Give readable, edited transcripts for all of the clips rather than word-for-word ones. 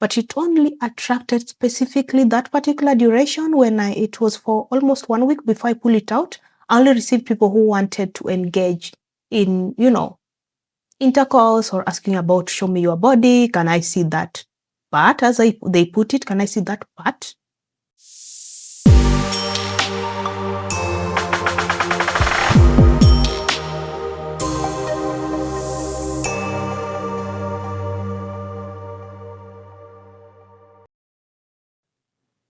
but it only attracted specifically that particular duration when it was for almost 1 week before I pull it out. I only received people who wanted to engage in, intercourse or asking about, show me your body. Can I see that part? As they put it, can I see that part?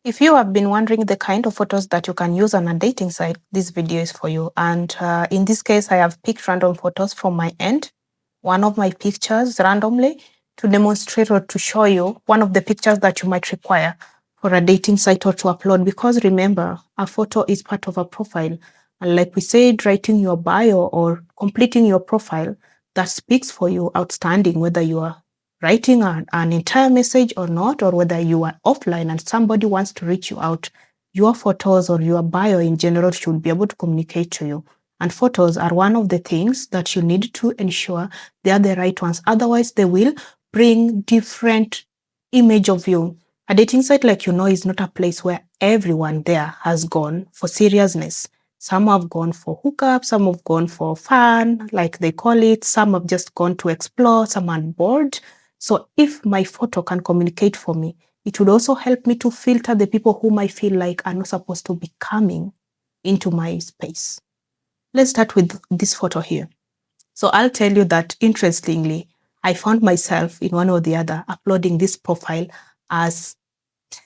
If you have been wondering the kind of photos that you can use on a dating site, this video is for you. And in this case, I have picked random photos from my end, one of my pictures randomly, to demonstrate or to show you one of the pictures that you might require for a dating site or to upload. Because remember, a photo is part of a profile. And like we said, writing your bio or completing your profile, that speaks for you outstanding, whether you are writing an entire message or not, or whether you are offline and somebody wants to reach you out, your photos or your bio in general should be able to communicate to you. And photos are one of the things that you need to ensure they are the right ones. Otherwise, they will bring different image of you. A dating site, like is not a place where everyone there has gone for seriousness. Some have gone for hookups, some have gone for fun, like they call it. Some have just gone to explore, some are bored. So if my photo can communicate for me, it would also help me to filter the people whom I feel like are not supposed to be coming into my space. Let's start with this photo here. So I'll tell you that, interestingly, I found myself in one or the other uploading this profile as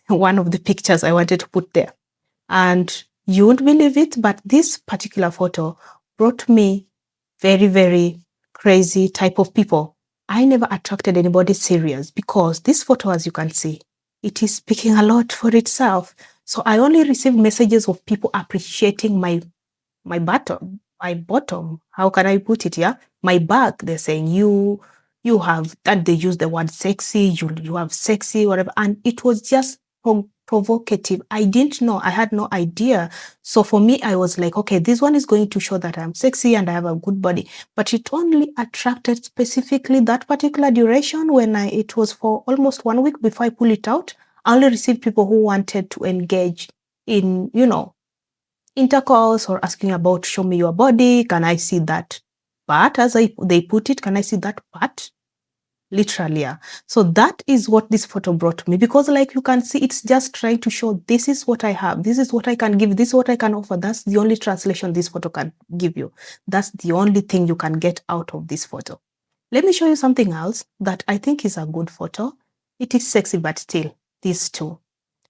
one of the pictures I wanted to put there. And you won't believe it, but this particular photo brought me very, very crazy type of people. I never attracted anybody serious because this photo, as you can see, it is speaking a lot for itself. So I only received messages of people appreciating my bottom. How can I put it? Yeah, my back. They're saying you have, and they use the word sexy. You have sexy, whatever, and it was just provocative. I didn't know. I had no idea. So for me, I was like, okay, this one is going to show that I'm sexy and I have a good body. But it only attracted specifically that particular duration when it was for almost 1 week before I pull it out. I only received people who wanted to engage in, intercourse or asking about, show me your body. Can I see that part? As they put it, can I see that part? Literally, yeah. So that is what this photo brought me, because like you can see, it's just trying to show this is what I have, this is what I can give, this is what I can offer. That's the only translation this photo can give you. That's the only thing you can get out of this photo. Let me show you something else that I think is a good photo. It is sexy, but still, these two.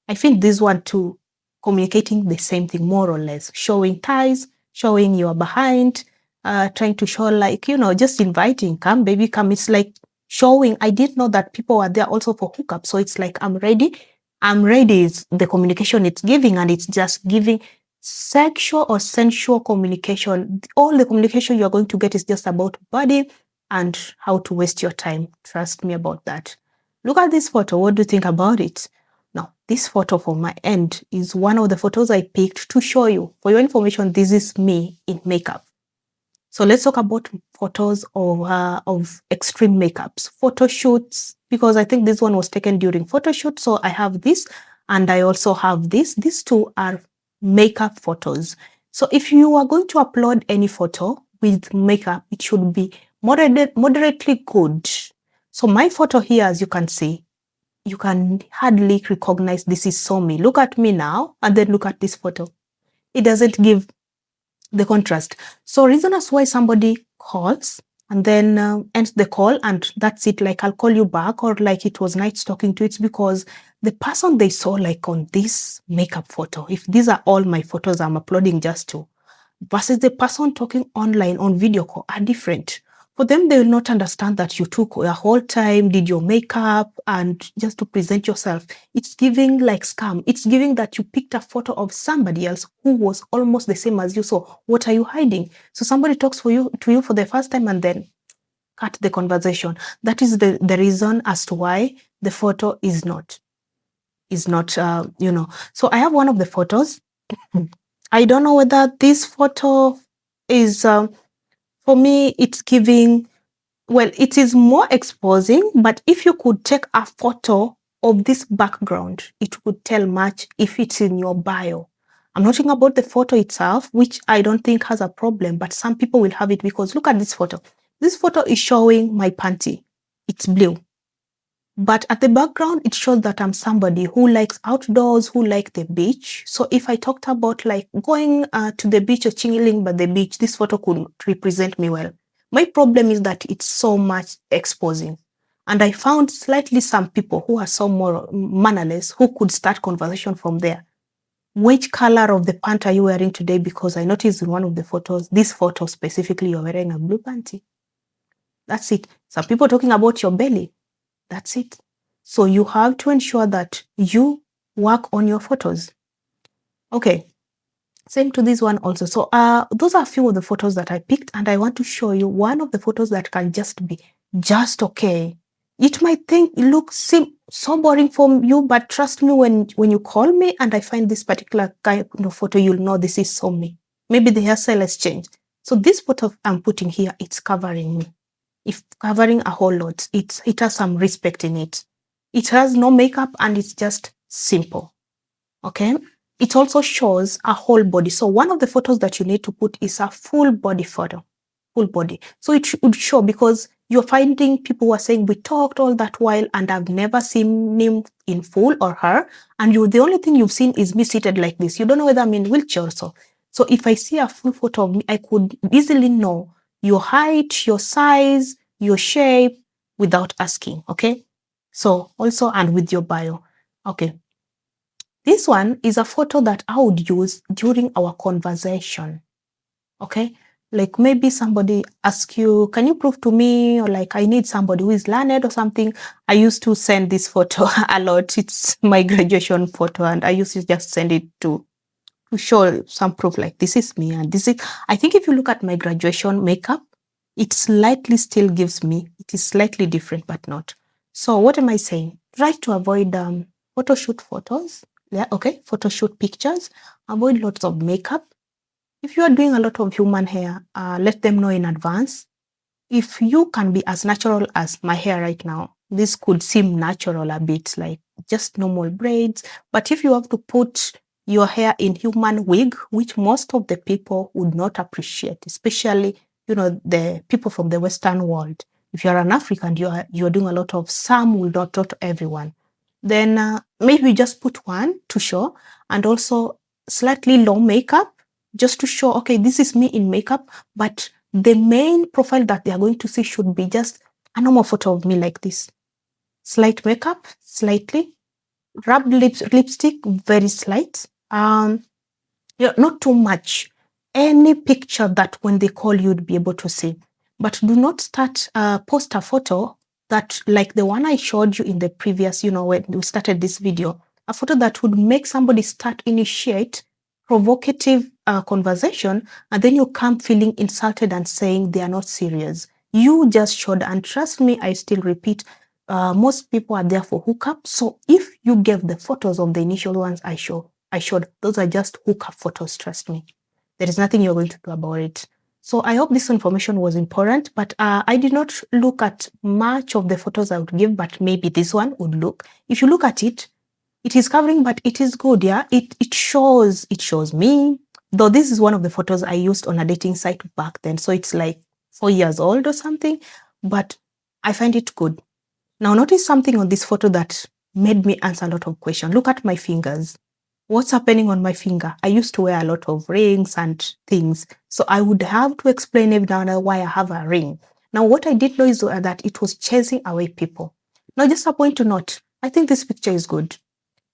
I think this one too, communicating the same thing, more or less, showing thighs, showing you're behind, trying to show like, just inviting, come baby, come. It's like showing. I didn't know that people were there also for hookup. So it's like, I'm ready. I'm ready is the communication it's giving, and it's just giving sexual or sensual communication. All the communication you're going to get is just about body and how to waste your time. Trust me about that. Look at this photo. What do you think about it? Now, this photo from my end is one of the photos I picked to show you. For your information, this is me in makeup. So let's talk about photos of extreme makeups, photo shoots, because I think this one was taken during photo shoot. So I have this, and I also have this. These two are makeup photos. So if you are going to upload any photo with makeup, it should be moderately good. So my photo here, as you can see, you can hardly recognize this is so me. Look at me now, and then look at this photo. It doesn't give the contrast. So reason as why somebody calls and then ends the call and that's it, like I'll call you back, or like it was nice talking to you, it's because the person they saw like on this makeup photo, if these are all my photos I'm uploading just to, versus the person talking online on video call are different. For them, they will not understand that you took a whole time, did your makeup, and just to present yourself. It's giving like scam. It's giving that you picked a photo of somebody else who was almost the same as you. So what are you hiding? So somebody talks to you for the first time and then cut the conversation. That is the reason as to why the photo is not. So I have one of the photos. I don't know whether this photo is, for me, it's giving, well, it is more exposing, but if you could take a photo of this background, it would tell much if it's in your bio. I'm not talking about the photo itself, which I don't think has a problem, but some people will have it because look at this photo. This photo is showing my panty. It's blue. But at the background, it shows that I'm somebody who likes outdoors, who like the beach. So if I talked about like going to the beach or chilling by the beach, this photo could represent me well. My problem is that it's so much exposing. And I found slightly some people who are so more mannerless who could start conversation from there. Which color of the pant are you wearing today? Because I noticed in one of the photos, this photo specifically, you're wearing a blue panty. That's it. Some people talking about your belly. That's it. So you have to ensure that you work on your photos. Okay. Same to this one also. So those are a few of the photos that I picked, and I want to show you one of the photos that can just be just okay. It might think it looks so boring for you, but trust me, when you call me and I find this particular kind of photo, you'll know this is so me. Maybe the hairstyle has changed. So this photo I'm putting here, it's covering me. It's covering a whole lot. It has some respect in it. It has no makeup and it's just simple. Okay. It also shows a whole body. So one of the photos that you need to put is a full body photo. Full body. So it should show, because you're finding people who are saying we talked all that while and I've never seen him in full or her. And the only thing you've seen is me seated like this. You don't know whether I'm in wheelchair or so. So if I see a full photo of me, I could easily know your height, your size, your shape without asking. Okay. So also, and with your bio. Okay. This one is a photo that I would use during our conversation. Okay. Like maybe somebody asks you, can you prove to me? Or like, I need somebody who is learned or something. I used to send this photo a lot. It's my graduation photo. And I used to just send it to show some proof like this is me. And this is, I think if you look at my graduation makeup, it slightly still gives me, it is slightly different, but not. So what am I saying? Try to avoid photo shoot photos. Yeah, okay. Photo shoot pictures. Avoid lots of makeup. If you are doing a lot of human hair, let them know in advance. If you can be as natural as my hair right now, this could seem natural a bit, like just normal braids. But if you have to put your hair in human wig, which most of the people would not appreciate, especially, the people from the Western world. If you're an African, you're doing a lot of, some will not everyone. Then maybe just put one to show, and also slightly low makeup, just to show, okay, this is me in makeup, but the main profile that they are going to see should be just a normal photo of me like this. Slight makeup, slightly. Rubbed lipstick, very slight. Not too much. Any picture that when they call you'd be able to see. But do not start post a photo that, like the one I showed you in the previous, when we started this video, a photo that would make somebody initiate provocative conversation, and then you come feeling insulted and saying they are not serious. You just showed, and trust me, I still repeat, most people are there for hookup. So if you gave the photos of the initial ones I showed, those are just hookup photos, trust me. There is nothing you're going to do about it. So I hope this information was important, but I did not look at much of the photos I would give, but maybe this one would look. If you look at it, it is covering, but it is good, yeah? It shows me, though this is one of the photos I used on a dating site back then, so it's like 4 years old or something, but I find it good. Now notice something on this photo that made me answer a lot of questions. Look at my fingers. What's happening on my finger? I used to wear a lot of rings and things, so I would have to explain every now and then why I have a ring. Now what I did know is that it was chasing away people. Now just a point to note, I think this picture is good.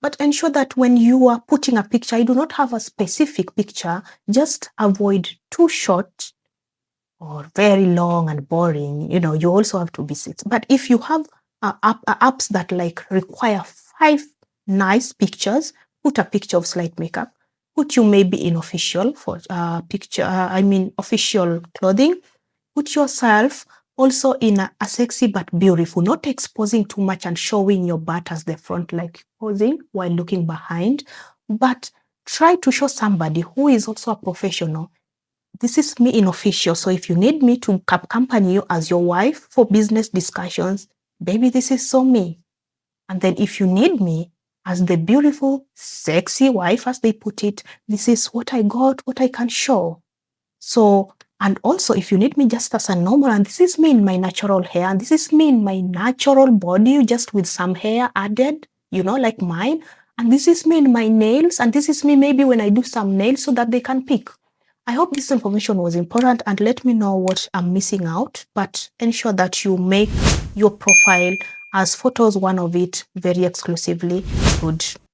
But ensure that when you are putting a picture, you do not have a specific picture. Just avoid too short or very long and boring. You also have to be six. But if you have apps that like require 5 nice pictures, put a picture of slight makeup. Put you maybe in official for official clothing. Put yourself also in a sexy but beautiful, not exposing too much and showing your butt as the front, like posing while looking behind, but try to show somebody who is also a professional. This is me in official. So if you need me to accompany you as your wife for business discussions, baby, this is so me. And then if you need me as the beautiful, sexy wife, as they put it, this is what I got, what I can show. So, and also if you need me just as a normal, and this is me in my natural hair, and this is me in my natural body, just with some hair added, like mine, and this is me in my nails, and this is me maybe when I do some nails so that they can pick. I hope this information was important, and let me know what I'm missing out, but ensure that you make your profile as photos one of it very exclusively good.